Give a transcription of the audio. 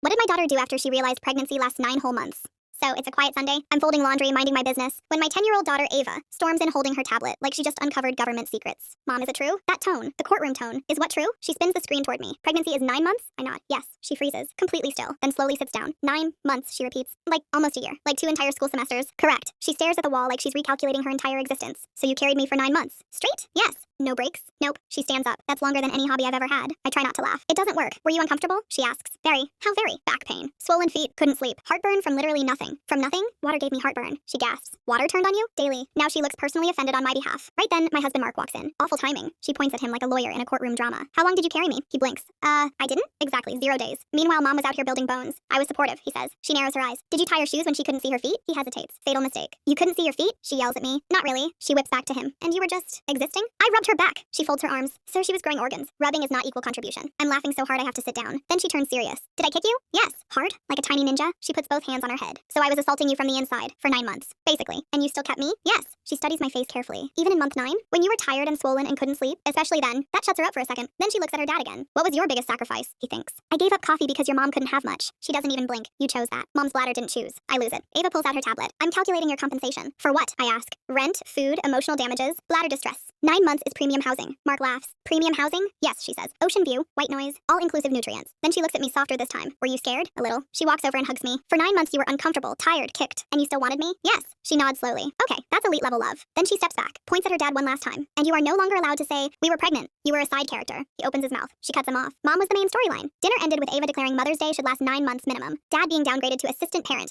What did my daughter do after she realized pregnancy lasts 9 whole months? So it's a quiet Sunday. I'm folding laundry, minding my business, when my 10-year-old daughter Ava storms in holding her tablet like she just uncovered government secrets. Mom, is it true? That tone, the courtroom tone, is what true? She spins the screen toward me. Pregnancy is 9 months? I nod. Yes. She freezes, completely still, then slowly sits down. 9 months, she repeats. Like almost a year. Like 2 entire school semesters. Correct. She stares at the wall like she's recalculating her entire existence. So you carried me for 9 months. Straight? Yes. No breaks? Nope. She stands up. That's longer than any hobby I've ever had. I try not to laugh. It doesn't work. Were you uncomfortable? She asks. Very. How very? Back pain. Swollen feet. Couldn't sleep. Heartburn from literally nothing. From nothing? Water gave me heartburn. She gasps. Water turned on you? Daily. Now she looks personally offended on my behalf. Right then, my husband Mark walks in. Awful timing. She points at him like a lawyer in a courtroom drama. How long did you carry me? He blinks. I didn't? Exactly. 0 days. Meanwhile, Mom was out here building bones. I was supportive, he says. She narrows her eyes. Did you tie your shoes when she couldn't see her feet? He hesitates. Fatal mistake. You couldn't see your feet? She yells at me. Not really. She whips back to him. And you were just existing? I rubbed her back. She folds her arms. So she was growing organs. Rubbing is not equal contribution. I'm laughing so hard I have to sit down. Then she turns serious. Did I kick you? Yes. Hard? Like a tiny ninja? She puts both hands on her head. So I was assaulting you from the inside for 9 months. Basically. And you still kept me? Yes. She studies my face carefully. Even in month 9? When you were tired and swollen and couldn't sleep? Especially then. That shuts her up for a second. Then she looks at her dad again. What was your biggest sacrifice? He thinks. I gave up coffee because your mom couldn't have much. She doesn't even blink. You chose that. Mom's bladder didn't choose. I lose it. Ava pulls out her tablet. I'm calculating your compensation. For what? I ask. Rent, food, emotional damages, bladder distress. 9 months is premium housing. Mark laughs. Premium housing? Yes, she says. Ocean view, white noise, all-inclusive nutrients. Then she looks at me softer this time. Were you scared? A little. She walks over and hugs me. For 9 months you were uncomfortable, tired, kicked. And you still wanted me? Yes. She nods slowly. Okay, that's elite level love. Then she steps back, points at her dad one last time. And you are no longer allowed to say, we were pregnant. You were a side character. He opens his mouth. She cuts him off. Mom was the main storyline. Dinner ended with Ava declaring Mother's Day should last 9 months minimum. Dad being downgraded to assistant parent.